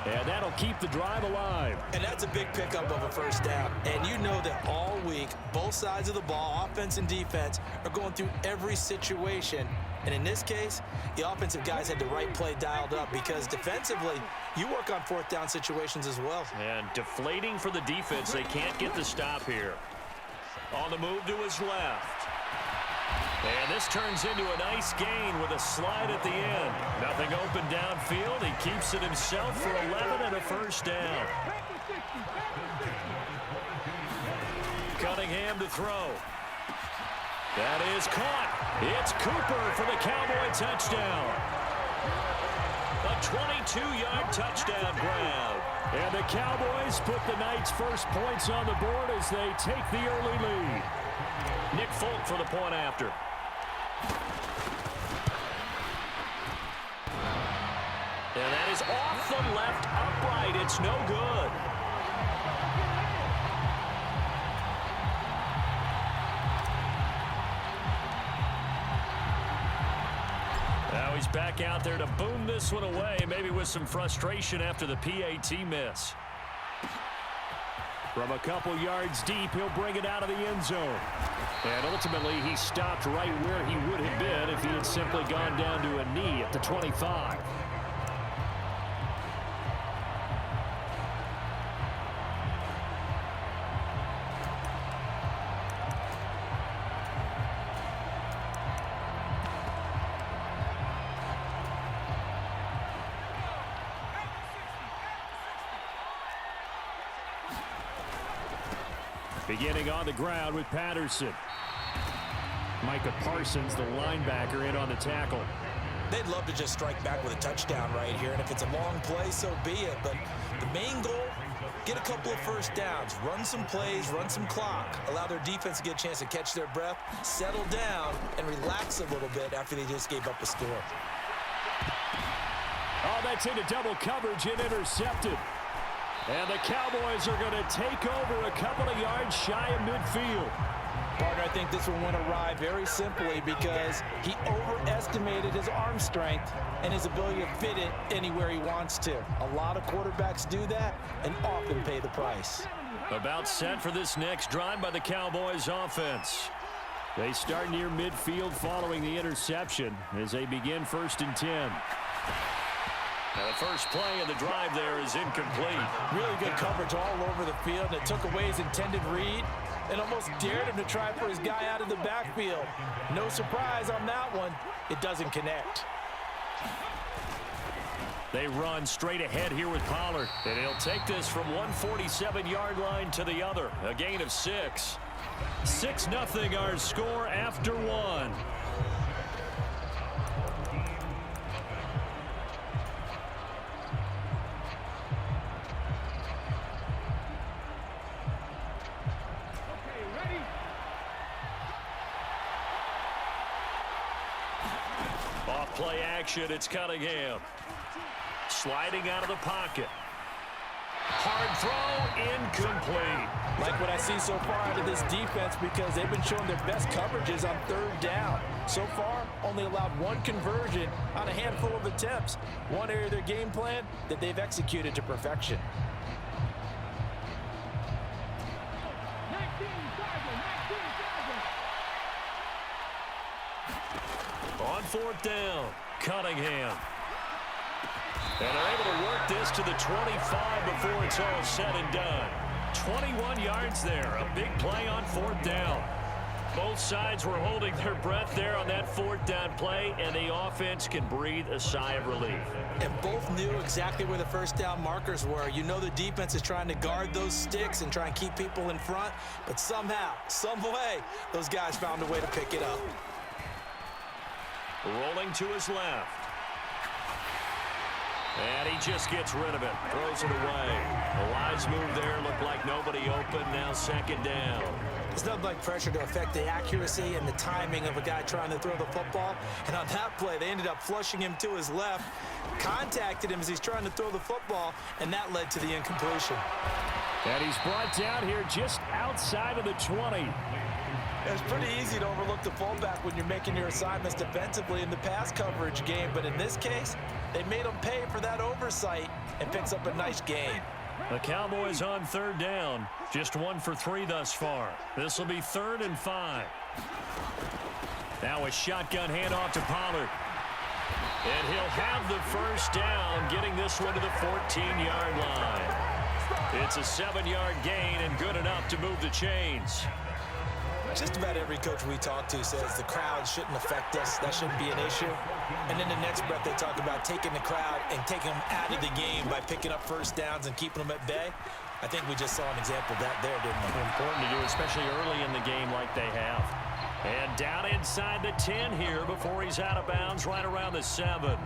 And that'll keep the drive alive. And that's a big pickup of a first down. And you know that all week, both sides of the ball, offense and defense, are going through every situation. And in this case, the offensive guys had the right play dialed up because defensively, you work on fourth down situations as well. And deflating for the defense. They can't get the stop here. On the move to his left. And this turns into a nice gain with a slide at the end. Nothing open downfield. He keeps it himself for 11 and a first down. Cunningham to throw. That is caught. It's Cooper for the Cowboy touchdown. A 22-yard touchdown grab. And the Cowboys put the night's first points on the board as they take the early lead. Nick Folk for the point after. And that is off the left upright. It's no good. Now he's back out there to boom this one away, maybe with some frustration after the PAT miss. From a couple yards deep, he'll bring it out of the end zone. And ultimately, he stopped right where he would have been if he had simply gone down to a knee at the 25. Beginning on the ground with Patterson. Micah Parsons, the linebacker, in on the tackle. They'd love to just strike back with a touchdown right here, and if it's a long play, so be it. But the main goal, get a couple of first downs, run some plays, run some clock, allow their defense to get a chance to catch their breath, settle down, and relax a little bit after they just gave up a score. Oh, that's into double coverage and intercepted. And the Cowboys are going to take over a couple of yards shy of midfield. Partner, I think this one went awry very simply because he overestimated his arm strength and his ability to fit it anywhere he wants to. A lot of quarterbacks do that and often pay the price. About set for this next drive by the Cowboys offense. They start near midfield following the interception as they begin 1st and 10. Now the first play of the drive there is incomplete. Really good coverage all over the field, and it took away his intended read and almost dared him to try for his guy out of the backfield. No surprise on that one. It doesn't connect. They run straight ahead here with Pollard, and he'll take this from 147-yard line to the other. A gain of 6. 6-0 our score after 1. Play action, it's Cunningham. Sliding out of the pocket. Hard throw, incomplete. Like what I see so far out of this defense because they've been showing their best coverages on 3rd down. So far, only allowed 1 conversion on a handful of attempts. One area of their game plan that they've executed to perfection. On 4th down, Cunningham. And they're able to work this to the 25 before it's all said and done. 21 yards there, a big play on 4th down. Both sides were holding their breath there on that 4th down play, and the offense can breathe a sigh of relief. And both knew exactly where the first down markers were. You know the defense is trying to guard those sticks and try and keep people in front, but somehow, some way, those guys found a way to pick it up. Rolling to his left. And he just gets rid of it. Throws it away. A wise move there. Looked like nobody open. Now 2nd down. It's nothing like pressure to affect the accuracy and the timing of a guy trying to throw the football. And on that play, they ended up flushing him to his left. Contacted him as he's trying to throw the football, and that led to the incompletion. And he's brought down here just outside of the 20. It's pretty easy to overlook the fullback when you're making your assignments defensively in the pass coverage game, but in this case, they made him pay for that oversight and picks up a nice gain. The Cowboys on third down. Just 1 for 3 thus far. This will be 3rd and 5. Now a shotgun handoff to Pollard. And he'll have the first down, getting this one to the 14-yard line. It's a 7-yard gain and good enough to move the chains. Just about every coach we talk to says the crowd shouldn't affect us. That shouldn't be an issue. And in the next breath, they talk about taking the crowd and taking them out of the game by picking up first downs and keeping them at bay. I think we just saw an example of that there, didn't we? Important to do, especially early in the game like they have. And down inside the 10 here before he's out of bounds right around the 7.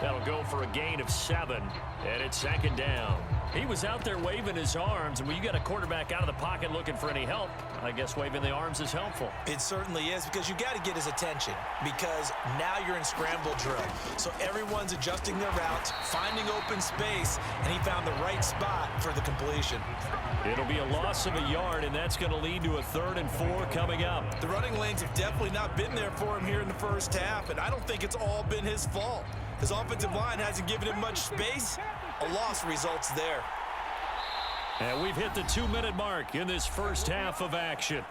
That'll go for a gain of 7, and it's 2nd down. He was out there waving his arms, and when you got a quarterback out of the pocket looking for any help, I guess waving the arms is helpful. It certainly is, because you got to get his attention, because now you're in scramble drill. So everyone's adjusting their routes, finding open space, and he found the right spot for the completion. It'll be a loss of a yard, and that's going to lead to a 3rd and 4 coming up. The running lanes have definitely not been there for him here in the first half, and I don't think it's all been his fault. His offensive line hasn't given him much space. A loss results there. And we've hit the 2-minute mark in this first half of action.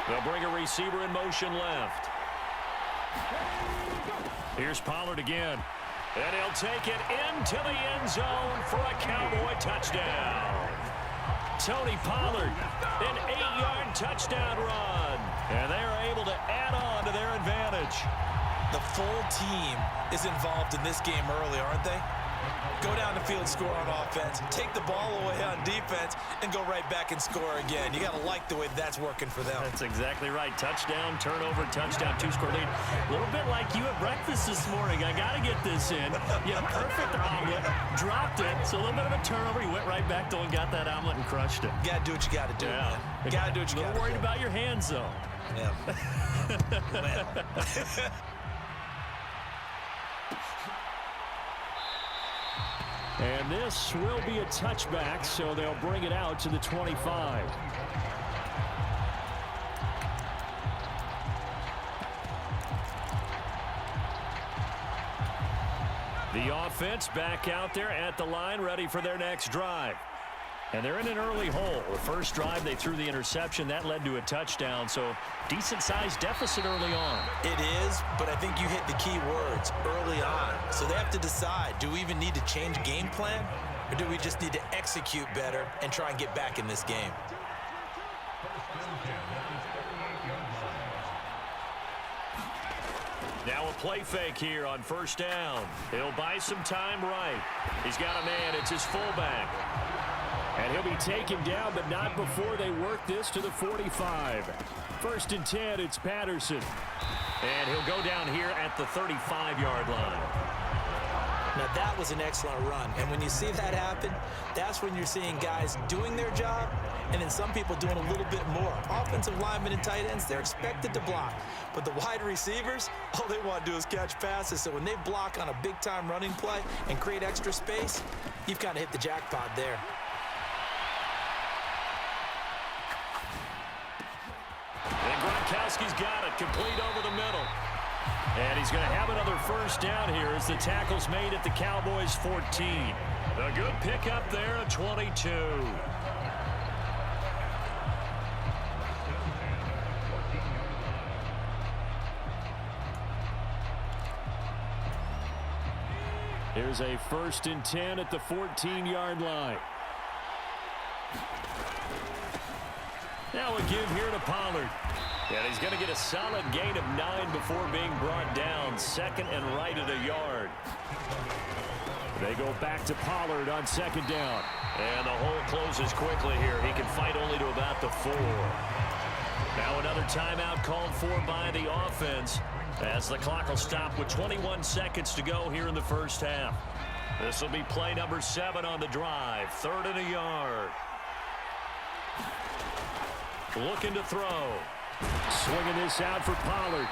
They'll bring a receiver in motion left. Here's Pollard again. And he'll take it into the end zone for a Cowboy touchdown. Tony Pollard, an 8-yard touchdown run. And they are able to add on to their advantage. The full team is involved in this game early, aren't they? Go down the field, score on offense, take the ball away on defense, and go right back and score again. You got to like the way that's working for them. That's exactly right. Touchdown, turnover, touchdown, 2-score lead. A little bit like you at breakfast this morning. I got to get this in. You had a perfect omelet, dropped it, so a little bit of a turnover. You went right back, though, and got that omelet and crushed it. You got to do what you got to do, man. You got to do what you got to do. A little worried about your hands, though. Yeah. And this will be a touchback, so they'll bring it out to the 25. The offense back out there at the line, ready for their next drive. And they're in an early hole. The first drive, they threw the interception. That led to a touchdown, so decent-sized deficit early on. It is, but I think you hit the key words, early on. So they have to decide, do we even need to change game plan, or do we just need to execute better and try and get back in this game? Now a play fake here on first down. He'll buy some time right. He's got a man. It's his fullback. And he'll be taken down, but not before they work this to the 45. 1st and 10, it's Patterson. And he'll go down here at the 35-yard line. Now, that was an excellent run. And when you see that happen, that's when you're seeing guys doing their job and then some people doing a little bit more. Offensive linemen and tight ends, they're expected to block. But the wide receivers, all they want to do is catch passes. So when they block on a big-time running play and create extra space, you've kind of hit the jackpot there. And Gronkowski's got it, complete over the middle. And he's going to have another first down here as the tackle's made at the Cowboys' 14. A good pickup there at 22. Here's a 1st and 10 at the 14-yard line. Now a give here to Pollard. And he's going to get a solid gain of 9 before being brought down. 2nd and right at a yard. They go back to Pollard on 2nd down. And the hole closes quickly here. He can fight only to about the 4. Now another timeout called for by the offense as the clock will stop with 21 seconds to go here in the first half. This will be play number 7 on the drive. 3rd and a yard. Looking to throw. Swinging this out for Pollard.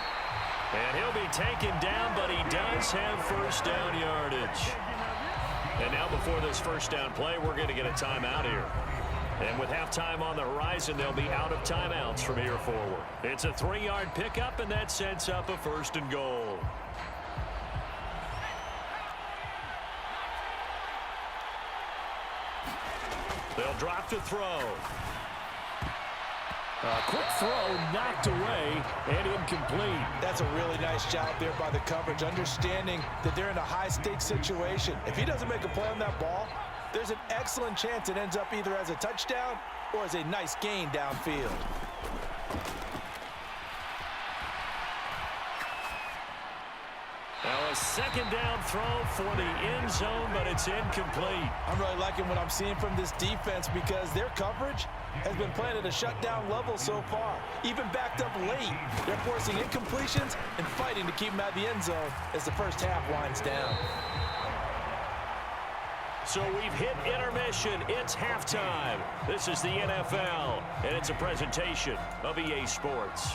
And he'll be taken down, but he does have first down yardage. And now before this first down play, we're going to get a timeout here. And with halftime on the horizon, they'll be out of timeouts from here forward. It's a 3-yard pickup, and that sets up a 1st and goal. They'll drop to throw. A quick throw knocked away and incomplete. That's a really nice job there by the coverage, understanding that they're in a high-stakes situation. If he doesn't make a play on that ball, there's an excellent chance it ends up either as a touchdown or as a nice gain downfield. Now a 2nd down throw for the end zone, but it's incomplete. I'm really liking what I'm seeing from this defense because their coverage has been playing at a shutdown level so far. Even backed up late, they're forcing incompletions and fighting to keep them out of the end zone as the first half winds down. So we've hit intermission. It's halftime. This is the NFL, and it's a presentation of EA Sports.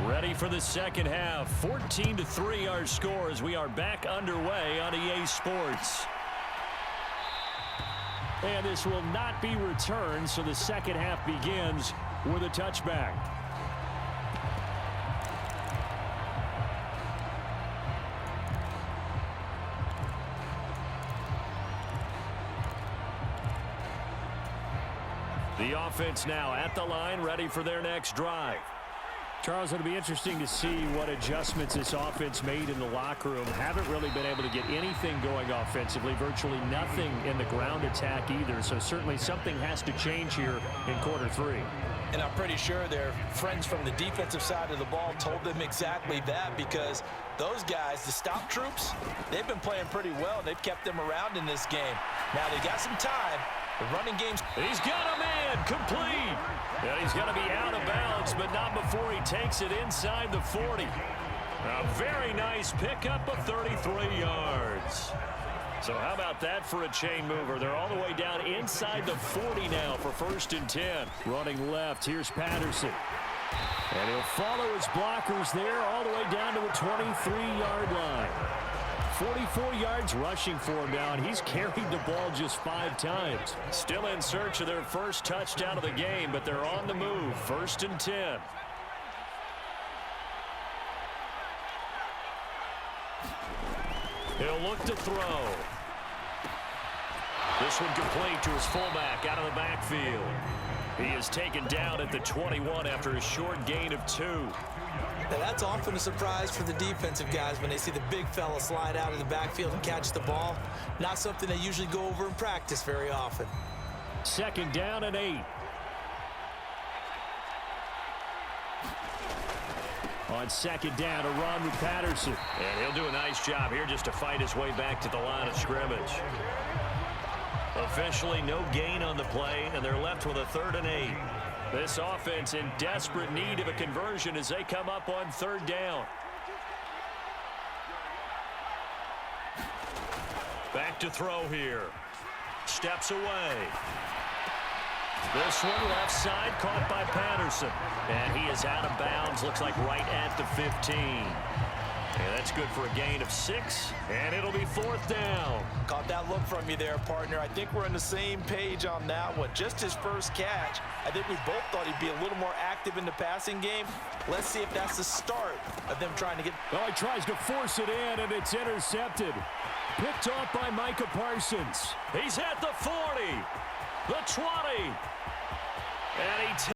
Ready for the second half. 14-3 our score as we are back underway on EA Sports. And this will not be returned, so the second half begins with a touchback. The offense now at the line, ready for their next drive. Charles, it'll be interesting to see what adjustments this offense made in the locker room. Haven't really been able to get anything going offensively, virtually nothing in the ground attack either. So certainly something has to change here in quarter 3. And I'm pretty sure their friends from the defensive side of the ball told them exactly that, because those guys, the stop troops, they've been playing pretty well, and they've kept them around in this game. Now they got some time. The running game's... He's got a man, complete. And he's going to be out of bounds, but not before he takes it inside the 40. A very nice pickup of 33 yards. So how about that for a chain mover? They're all the way down inside the 40 now for 1st and 10. Running left, here's Patterson. And he'll follow his blockers there all the way down to the 23-yard line. 44 yards rushing for him now, and he's carried the ball just 5 times. Still in search of their first touchdown of the game, but they're on the move. 1st and 10. He'll look to throw. This one complete to his fullback out of the backfield. He is taken down at the 21 after a short gain of 2. Now that's often a surprise for the defensive guys when they see the big fella slide out of the backfield and catch the ball. Not something they usually go over in practice very often. 2nd down and 8. On 2nd down, a run with Patterson. And he'll do a nice job here just to fight his way back to the line of scrimmage. Officially no gain on the play, and they're left with a 3rd and 8. This offense in desperate need of a conversion as they come up on 3rd down. Back to throw here. Steps away. This one left side caught by Patterson. And he is out of bounds, looks like right at the 15. And that's good for a gain of 6, and it'll be 4th down. Caught that look from you there, partner. I think we're on the same page on that one. Just his first catch. I think we both thought he'd be a little more active in the passing game. Let's see if that's the start of them trying to get... Oh, he tries to force it in, and it's intercepted. Picked off by Micah Parsons. He's at the 40, the 20, and he